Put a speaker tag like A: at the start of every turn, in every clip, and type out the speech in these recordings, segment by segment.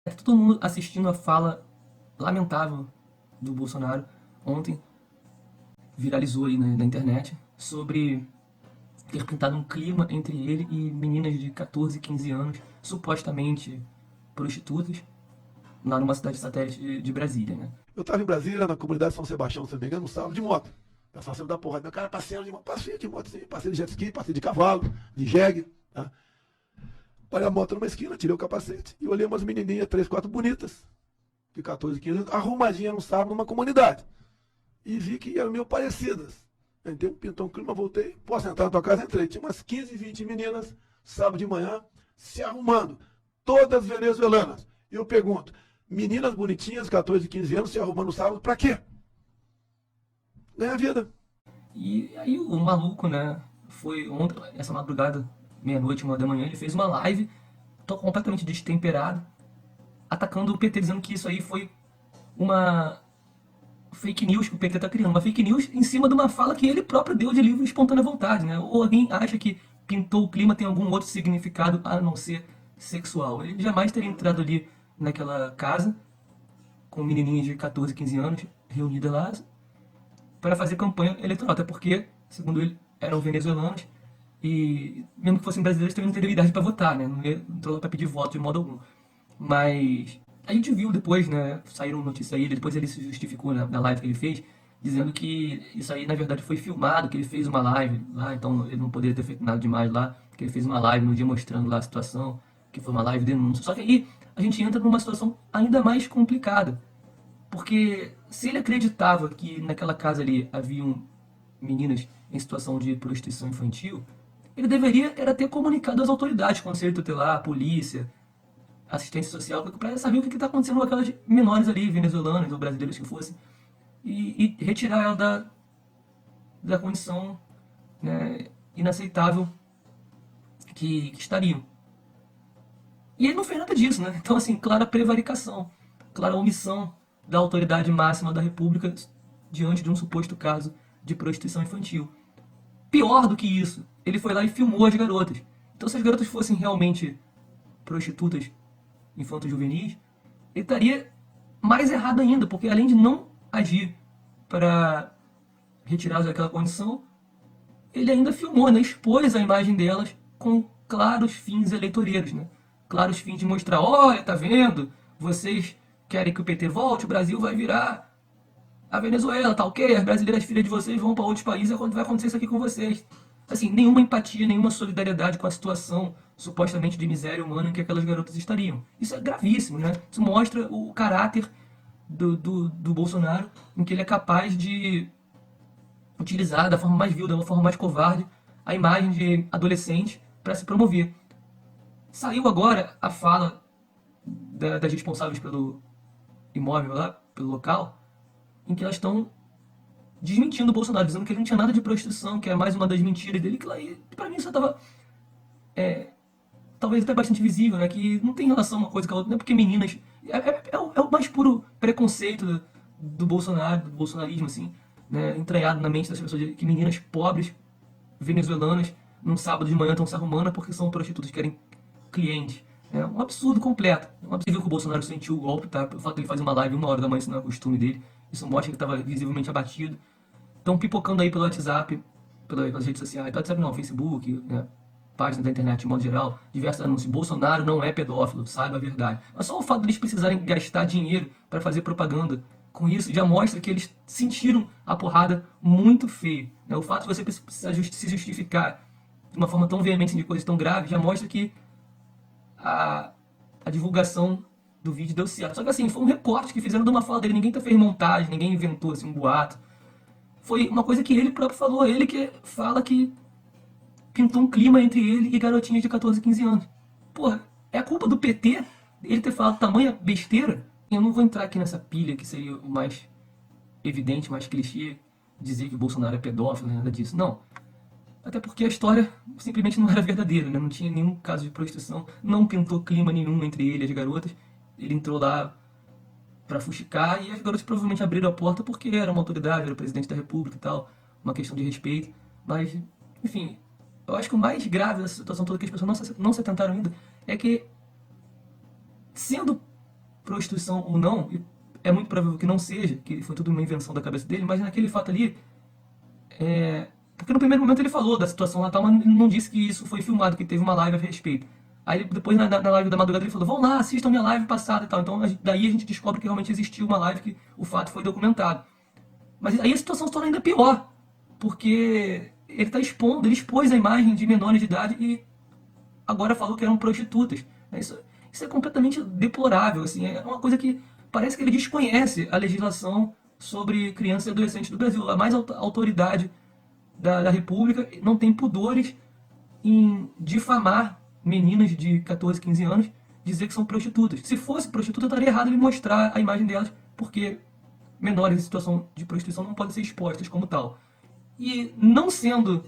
A: Todo mundo assistindo a fala lamentável do Bolsonaro ontem, viralizou aí na internet, sobre ter pintado um clima entre ele e meninas de 14, 15 anos, supostamente prostitutas, lá numa cidade satélite de Brasília, né?
B: Eu estava em Brasília, na comunidade São Sebastião, se não me engano, no sábado, de moto. O pessoal sempre dá porrada. Meu cara passeando de moto, passei de moto, sim, passei de jet ski, passei de cavalo, de jegue. Tá? Parei a moto numa esquina, tirei o capacete e olhei umas menininhas, três, quatro bonitas, de 14, 15 anos, arrumadinhas no sábado numa comunidade. E vi que eram meio parecidas. Então, pintou um clima, voltei, posso entrar na tua casa? Entrei. Tinha umas 15, 20 meninas, sábado de manhã, se arrumando. Todas venezuelanas. E eu pergunto, meninas bonitinhas, 14, 15 anos, se arrumando no sábado, pra quê? Ganhar vida.
A: E aí o maluco, né, foi ontem, essa madrugada, meia-noite, 1 da manhã, ele fez uma live, completamente destemperado, atacando o PT, dizendo que isso aí foi uma fake news que o PT tá criando. Uma fake news em cima de uma fala que ele próprio deu de livre e espontânea vontade, né? Ou alguém acha que pintou o clima tem algum outro significado a não ser sexual. Ele jamais teria entrado ali naquela casa com menininhas de 14, 15 anos reunidas lá para fazer campanha eleitoral. Até porque, segundo ele, eram venezuelanos e, mesmo que fossem brasileiros, também não teriam idade para votar, né? Não entrou lá para pedir voto de modo algum. Mas a gente viu depois, né? Saíram notícias aí, depois ele se justificou na live que ele fez, dizendo que isso aí na verdade foi filmado, que ele fez uma live lá, então ele não poderia ter feito nada demais lá, que ele fez uma live no dia mostrando lá a situação, que foi uma live denúncia. Só que aí a gente entra numa situação ainda mais complicada, porque se ele acreditava que naquela casa ali haviam meninas em situação de prostituição infantil, ele deveria era ter comunicado às autoridades, conselho tutelar, a polícia, assistência social, para saber o que está acontecendo com aquelas menores ali, venezuelanas ou brasileiras que fossem, e retirar ela da condição, né, inaceitável que estariam. E ele não fez nada disso, né? Então, assim, clara prevaricação, clara omissão da autoridade máxima da República diante de um suposto caso de prostituição infantil. Pior do que isso, ele foi lá e filmou as garotas. Então, se as garotas fossem realmente prostitutas infanto-juvenis, ele estaria mais errado ainda, porque além de não agir para retirá-las daquela condição, ele ainda filmou, né, expôs a imagem delas com claros fins eleitoreiros, né? Claros fins de mostrar, olha, tá vendo? Vocês querem que o PT volte, o Brasil vai virar a Venezuela, tá ok? As brasileiras filhas de vocês vão para outros países, vai acontecer isso aqui com vocês. Assim, nenhuma empatia, nenhuma solidariedade com a situação supostamente de miséria humana em que aquelas garotas estariam. Isso é gravíssimo, né? Isso mostra o caráter do Bolsonaro, em que ele é capaz de utilizar da forma mais vil, da forma mais covarde, a imagem de adolescente para se promover. Saiu agora a fala das responsáveis pelo imóvel lá, pelo local, em que elas estão desmentindo o Bolsonaro, dizendo que ele não tinha nada de prostituição, que é mais uma das mentiras dele, que lá, pra mim, isso estava talvez até bastante visível, né? Que não tem relação uma coisa com a outra, não é porque meninas. É o mais puro preconceito do Bolsonaro, do bolsonarismo, assim, né? Entranhado na mente das pessoas, que meninas pobres, venezuelanas, num sábado de manhã estão se arrumando porque são prostitutas, querem clientes. É um absurdo completo. É um absurdo que o Bolsonaro sentiu o golpe, tá? O fato de ele fazer uma live 1 hora da manhã, isso não é costume dele. Isso mostra que ele estava visivelmente abatido. Estão pipocando aí pelo WhatsApp, pelas redes sociais, pelo WhatsApp não, Facebook, né? Páginas da internet de modo geral, diversos anúncios. Bolsonaro não é pedófilo, saiba a verdade. Mas só o fato de eles precisarem gastar dinheiro para fazer propaganda com isso já mostra que eles sentiram a porrada muito feio. Né? O fato de você precisar se justificar de uma forma tão veemente de coisas tão graves já mostra que a, a divulgação do vídeo deu certo. Só que assim, foi um recorte que fizeram de uma fala dele, ninguém fez montagem, ninguém inventou assim, um boato. Foi uma coisa que ele próprio falou, ele que fala que pintou um clima entre ele e garotinhas de 14, 15 anos. Porra, é a culpa do PT ele ter falado tamanha besteira? Eu não vou entrar aqui nessa pilha que seria o mais evidente, mais clichê, dizer que o Bolsonaro é pedófilo, nada disso. Não. Até porque a história simplesmente não era verdadeira, né? Não tinha nenhum caso de prostituição, não pintou clima nenhum entre ele e as garotas. Ele entrou lá para fuxicar e as garotas provavelmente abriram a porta porque era uma autoridade, era o presidente da república e tal, uma questão de respeito. Mas, enfim, eu acho que o mais grave dessa situação toda que as pessoas não se atentaram ainda é que, sendo prostituição ou não, e é muito provável que não seja, que foi tudo uma invenção da cabeça dele, mas naquele fato ali, porque no primeiro momento ele falou da situação lá, tal, mas não disse que isso foi filmado, que teve uma live a respeito. Aí depois na live da madrugada ele falou, vão lá, assistam minha live passada e tal. Então daí a gente descobre que realmente existiu uma live que o fato foi documentado. Mas aí a situação se torna ainda pior, porque ele ele expôs a imagem de menores de idade e agora falou que eram prostitutas. Isso é completamente deplorável, assim, é uma coisa que parece que ele desconhece a legislação sobre crianças e adolescentes do Brasil. A mais autoridade da República não tem pudores em difamar meninas de 14, 15 anos, dizer que são prostitutas. Se fosse prostituta, estaria errado ele mostrar a imagem delas, porque menores em situação de prostituição não podem ser expostas como tal. E não sendo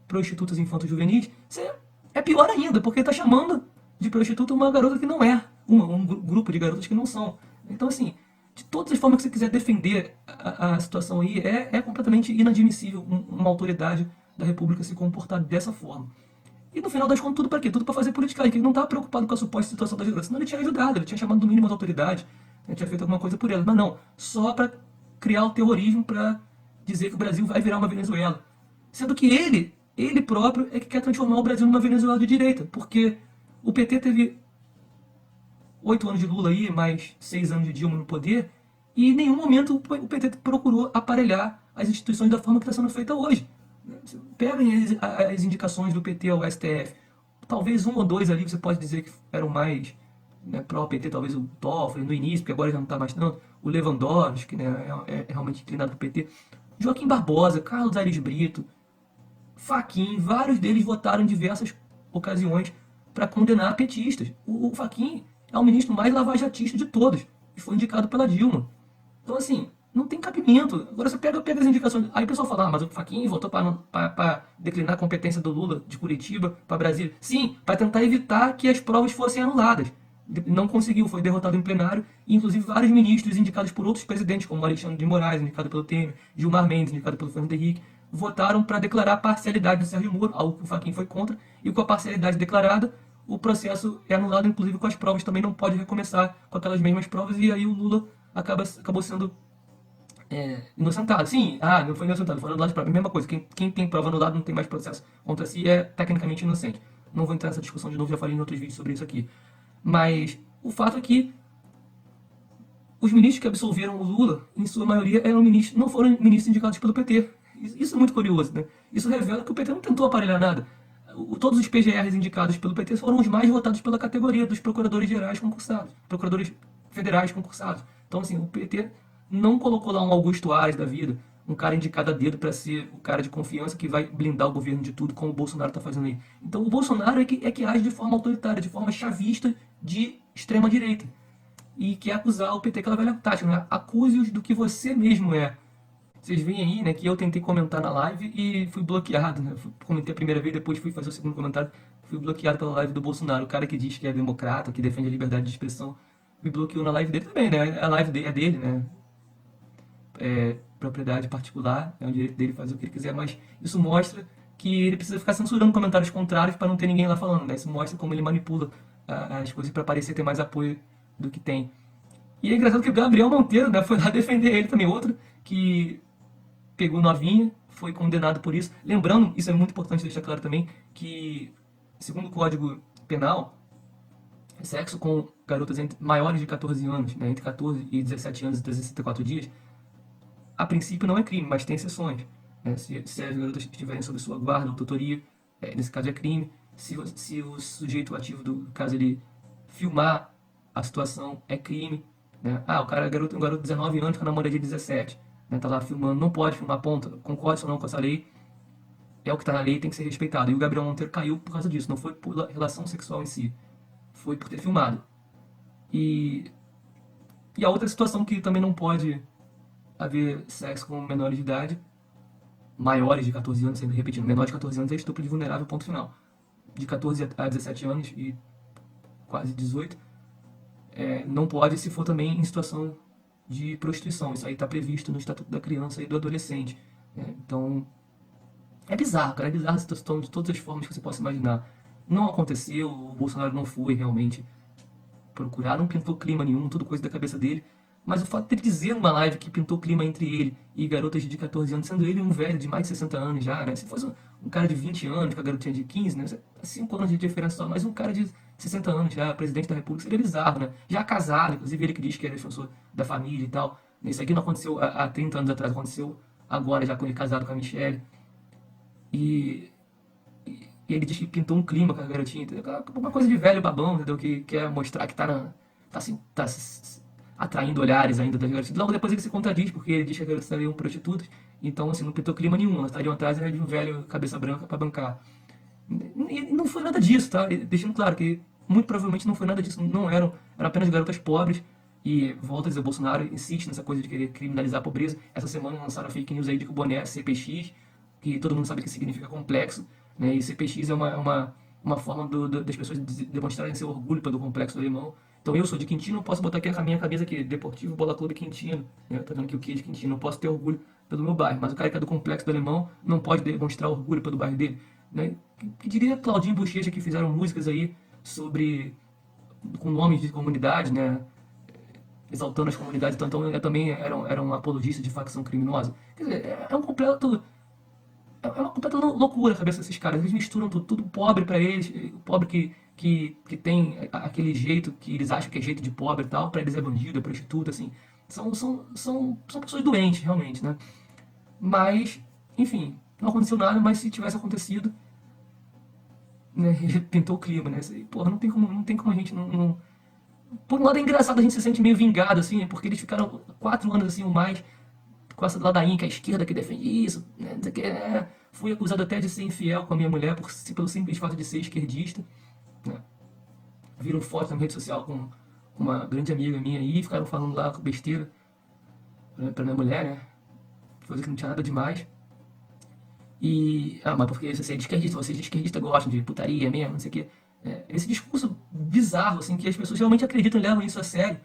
A: prostitutas infantos juvenis, é pior ainda, porque está chamando de prostituta uma garota que não é, um grupo de garotas que não são. Então, assim, de todas as formas que você quiser defender a situação aí, é completamente inadmissível uma autoridade da República se comportar dessa forma. E no final das contas, tudo para quê? Tudo para fazer politicagem, que ele não estava preocupado com a suposta situação das garotas, senão ele tinha ajudado, ele tinha chamado no mínimo as autoridades, ele tinha feito alguma coisa por elas. Mas não, só para criar o terrorismo, para dizer que o Brasil vai virar uma Venezuela. Sendo que ele próprio é que quer transformar o Brasil numa Venezuela de direita, porque o PT teve 8 anos de Lula aí, mais 6 anos de Dilma no poder, e em nenhum momento o PT procurou aparelhar as instituições da forma que está sendo feita hoje. Peguem as indicações do PT ao STF. Talvez um ou dois ali você pode dizer que eram mais, né, pró-PT, talvez o Toffoli no início, porque agora já não está mais tanto. O Lewandowski, né, é realmente inclinado para o PT. Joaquim Barbosa, Carlos Aires Brito, Fachin, vários deles votaram em diversas ocasiões para condenar petistas. O Fachin é o ministro mais lavajatista de todos e foi indicado pela Dilma. Então, assim, não tem cabimento. Agora você pega as indicações. Aí o pessoal fala, mas o Fachin votou para declinar a competência do Lula de Curitiba para Brasília. Sim, para tentar evitar que as provas fossem anuladas. Não conseguiu, foi derrotado em plenário. E, inclusive, vários ministros indicados por outros presidentes, como Alexandre de Moraes, indicado pelo Temer, Gilmar Mendes, indicado pelo Fernando Henrique, votaram para declarar a parcialidade do Sérgio Moro, algo que o Fachin foi contra. E com a parcialidade declarada, o processo é anulado, inclusive com as provas. Também não pode recomeçar com aquelas mesmas provas. E aí o Lula acabou sendo inocentado. Sim, não foi inocentado, foi anulado de prova. Mesma coisa, quem tem prova anulada não tem mais processo contra si, é tecnicamente inocente. Não vou entrar nessa discussão de novo, já falei em outros vídeos sobre isso aqui. Mas o fato é que os ministros que absolveram o Lula, em sua maioria, não foram ministros indicados pelo PT. Isso é muito curioso, né? Isso revela que o PT não tentou aparelhar nada. Todos os PGRs indicados pelo PT foram os mais votados pela categoria dos procuradores gerais concursados, procuradores federais concursados. Então, assim, o PT não colocou lá um Augusto Aras da vida, um cara indicado a dedo para ser o cara de confiança que vai blindar o governo de tudo, como o Bolsonaro está fazendo aí. Então o Bolsonaro é que age de forma autoritária, de forma chavista de extrema-direita. E quer acusar o PT, aquela velha tática, né? Acuse-os do que você mesmo é. Vocês veem aí, né, que eu tentei comentar na live e fui bloqueado, né? Comentei a primeira vez, depois fui fazer o segundo comentário, fui bloqueado pela live do Bolsonaro. O cara que diz que é democrata, que defende a liberdade de expressão, me bloqueou na live dele também, né? A live dele é dele, né? Propriedade particular, é o direito dele fazer o que ele quiser, mas isso mostra que ele precisa ficar censurando comentários contrários para não ter ninguém lá falando, né? Isso mostra como ele manipula as coisas para parecer ter mais apoio do que tem. E é engraçado que o Gabriel Monteiro, né, foi lá defender ele também, outro que pegou novinha, foi condenado por isso. Lembrando, isso é muito importante deixar claro também, que segundo o Código Penal, sexo com garotas maiores de 14 anos, né, entre 14 e 17 anos e 364 dias, a princípio não é crime, mas tem exceções. Né? Se as garotas estiverem sob sua guarda ou tutoria, nesse caso é crime. Se o sujeito ativo do caso ele filmar a situação, é crime. Né? Um garoto de 19 anos com a namorada de 17, né? Tá lá filmando, não pode filmar ponta, concorda ou não com essa lei, é o que está na lei, tem que ser respeitado. E o Gabriel Monteiro caiu por causa disso, não foi por relação sexual em si, foi por ter filmado. E a outra situação que também não pode haver sexo com menores de idade, maiores de 14 anos, sempre repetindo, menor de 14 anos é estupro de vulnerável, ponto final. De 14 a 17 anos e quase 18, não pode se for também em situação de prostituição. Isso aí está previsto no Estatuto da Criança e do Adolescente. Então, é bizarro, cara, é bizarro a situação de todas as formas que você possa imaginar. Não aconteceu, o Bolsonaro não foi realmente procurar, não pintou clima nenhum, tudo coisa da cabeça dele. Mas o fato dele dizer numa live que pintou clima entre ele e garotas de 14 anos, sendo ele um velho de mais de 60 anos já, né? Se fosse um cara de 20 anos com a garotinha de 15, né? 5 anos de diferença só, mas um cara de 60 anos já, presidente da República, seria bizarro, né? Já casado, inclusive ele que diz que é defensor da família e tal. Isso aqui não aconteceu há 30 anos atrás, aconteceu agora, já com ele casado com a Michelle. E, e ele diz que pintou um clima com a garotinha, entendeu? Uma coisa de velho babão, entendeu? Que quer mostrar que tá atraindo olhares ainda das garotas. Logo depois ele se contradiz, porque ele diz que as garotas seriam prostitutas. Então, assim, não pintou clima nenhum. Elas estariam atrás de um velho cabeça branca para bancar. E não foi nada disso, tá? Deixando claro que muito provavelmente não foi nada disso. Não eram apenas garotas pobres. E volta a dizer, o Bolsonaro insiste nessa coisa de querer criminalizar a pobreza. Essa semana lançaram a fake news aí de que o boné é CPX, que todo mundo sabe que significa complexo, né? E CPX é uma forma das pessoas demonstrarem seu orgulho pelo complexo alemão. Então eu sou de Quintino, eu posso botar aqui a minha camisa aqui, Deportivo Bola Clube Quintino, né? Tá vendo aqui o que de Quintino, eu posso ter orgulho pelo meu bairro, mas o cara que é do complexo do alemão não pode demonstrar orgulho pelo bairro dele, né? Que diria Claudinho e Bochecha, que fizeram músicas aí sobre, com nomes de comunidades, né? Exaltando as comunidades, então eu também era um apologista de facção criminosa. Quer dizer, é uma completa loucura a cabeça desses caras. Eles misturam tudo pobre pra eles, o pobre que tem aquele jeito que eles acham que é jeito de pobre e tal, pra eles é bandido, é prostituta, assim. São pessoas doentes, realmente, né? Mas, enfim, não aconteceu nada, mas se tivesse acontecido, né, ele pintou o clima, né? Isso aí, porra, não tem como a gente não. Por um lado é engraçado, a gente se sente meio vingado, assim, porque eles ficaram 4 anos, assim, ou mais, com essa ladainha que é a esquerda que defende isso, né, não sei o que, fui acusado até de ser infiel com a minha mulher pelo simples fato de ser esquerdista, né. Viram foto na rede social com uma grande amiga minha aí, ficaram falando lá besteira, né, pra minha mulher, né, coisa que não tinha nada demais. Mas porque você é de esquerdista, vocês de esquerdista gostam de putaria mesmo, não sei o quê. Esse discurso bizarro, assim, que as pessoas realmente acreditam e levam isso a sério.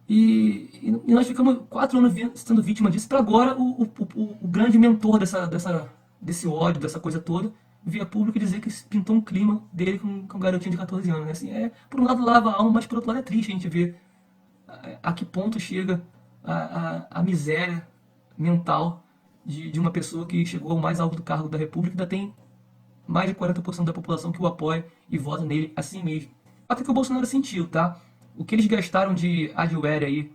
A: E nós ficamos 4 anos sendo vítima disso, para agora o grande mentor desse ódio, dessa coisa toda, vir a público e dizer que pintou um clima dele com um garotinho de 14 anos. Né? Assim, por um lado lava a alma, mas por outro lado é triste a gente ver a que ponto chega a miséria mental de uma pessoa que chegou ao mais alto cargo da República e ainda tem mais de 40% da população que o apoia e vota nele assim mesmo. Até que o Bolsonaro sentiu, tá? O que eles gastaram de adware aí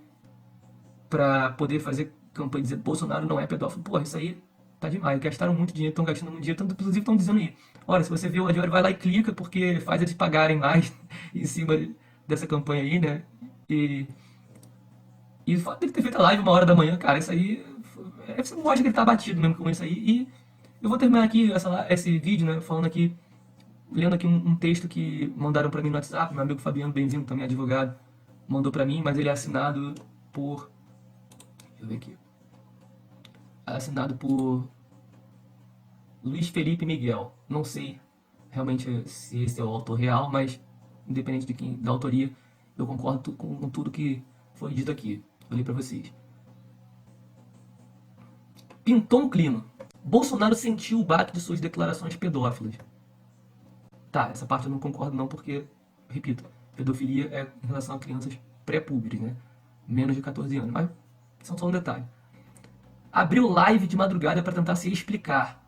A: pra poder fazer campanha e dizer Bolsonaro não é pedófilo, porra, isso aí tá demais. Gastaram muito dinheiro, estão gastando muito dinheiro, tanto, inclusive estão dizendo aí, olha, se você vê o adware, vai lá e clica, porque faz eles pagarem mais em cima dessa campanha aí, né? E o fato dele ter feito a live 1 hora da manhã, cara, isso aí você mostra que ele tá batido mesmo com isso aí. E eu vou terminar aqui esse vídeo, né, falando aqui, lendo aqui um texto que mandaram pra mim no WhatsApp, meu amigo Fabiano Benzinho, também advogado, mandou pra mim, mas ele é assinado por... Deixa eu ver aqui. Assinado por Luiz Felipe Miguel. Não sei realmente se esse é o autor real, mas independente da autoria, eu concordo com tudo que foi dito aqui. Vou ler pra vocês. Pintou um clima. Bolsonaro sentiu o baque de suas declarações pedófilas. Tá, essa parte eu não concordo não, porque, repito, pedofilia é em relação a crianças pré-púberes, né? Menos de 14 anos, mas são só um detalhe. Abriu live de madrugada para tentar se explicar.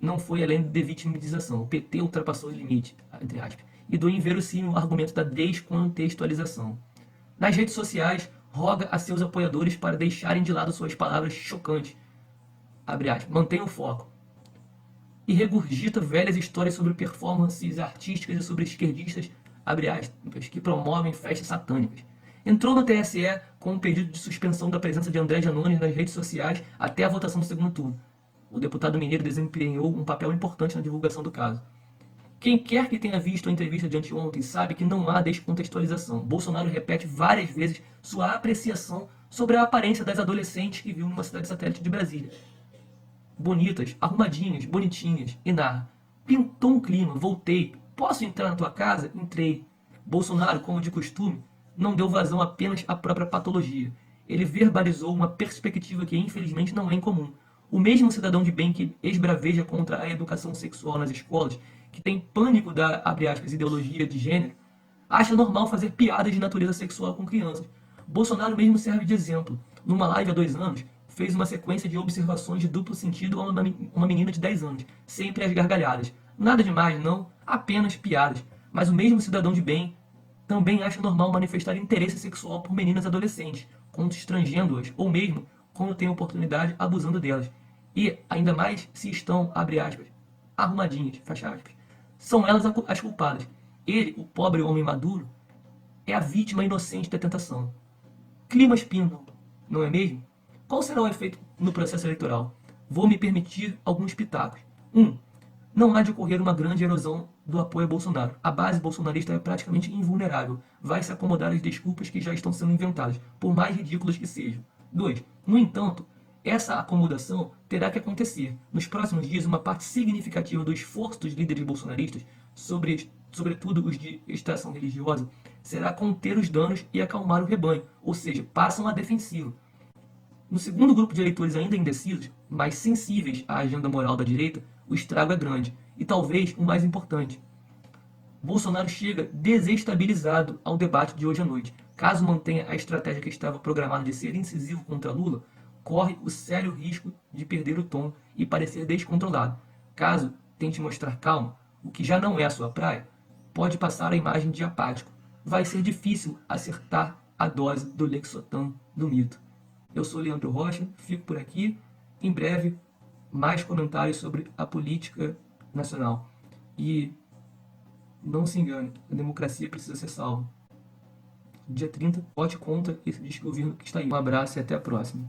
A: Não foi além de vitimização. O PT ultrapassou o limite, entre aspas, e do inverossímil argumento da descontextualização. Nas redes sociais, roga a seus apoiadores para deixarem de lado suas palavras chocantes. Abre aspas, mantenha o foco. E regurgita velhas histórias sobre performances artísticas e sobre esquerdistas, abre aspas, que promovem festas satânicas. Entrou no TSE com um pedido de suspensão da presença de André Janones nas redes sociais até a votação do segundo turno. O deputado mineiro desempenhou um papel importante na divulgação do caso. Quem quer que tenha visto a entrevista de anteontem sabe que não há descontextualização. Bolsonaro repete várias vezes sua apreciação sobre a aparência das adolescentes que viu numa cidade satélite de Brasília. Bonitas, arrumadinhas, bonitinhas, e narra. Pintou um clima, voltei. Posso entrar na tua casa? Entrei. Bolsonaro, como de costume, não deu vazão apenas à própria patologia. Ele verbalizou uma perspectiva que infelizmente não é incomum. O mesmo cidadão de bem que esbraveja contra a educação sexual nas escolas, que tem pânico da, abre aspas, ideologia de gênero, acha normal fazer piadas de natureza sexual com crianças. Bolsonaro mesmo serve de exemplo. Numa live há 2 anos, fez uma sequência de observações de duplo sentido a uma menina de 10 anos, sempre às gargalhadas. Nada demais, não, apenas piadas. Mas o mesmo cidadão de bem também acha normal manifestar interesse sexual por meninas adolescentes, constrangendo-as, ou mesmo, quando tem oportunidade, abusando delas. E, ainda mais, se estão, abre aspas, arrumadinhas, fecha aspas. São elas as culpadas. Ele, o pobre homem maduro, é a vítima inocente da tentação. Clima Spindle, não é mesmo? Qual será o efeito no processo eleitoral? Vou me permitir alguns pitacos. 1. Não há de ocorrer uma grande erosão do apoio a Bolsonaro. A base bolsonarista é praticamente invulnerável. Vai se acomodar às desculpas que já estão sendo inventadas, por mais ridículas que sejam. 2. No entanto, essa acomodação terá que acontecer. Nos próximos dias, uma parte significativa do esforço dos líderes bolsonaristas, sobretudo os de extração religiosa, será conter os danos e acalmar o rebanho, ou seja, passam à defensiva. No segundo grupo de eleitores ainda indecisos, mais sensíveis à agenda moral da direita, o estrago é grande. E talvez o mais importante. Bolsonaro chega desestabilizado ao debate de hoje à noite. Caso mantenha a estratégia que estava programada de ser incisivo contra Lula, corre o sério risco de perder o tom e parecer descontrolado. Caso tente mostrar calma, o que já não é a sua praia, pode passar a imagem de apático. Vai ser difícil acertar a dose do Lexotan do mito. Eu sou Leandro Rocha, fico por aqui. Em breve, mais comentários sobre a política nacional. E não se engane, a democracia precisa ser salva. Dia 30, vote contra esse desgoverno que está aí. Um abraço e até a próxima.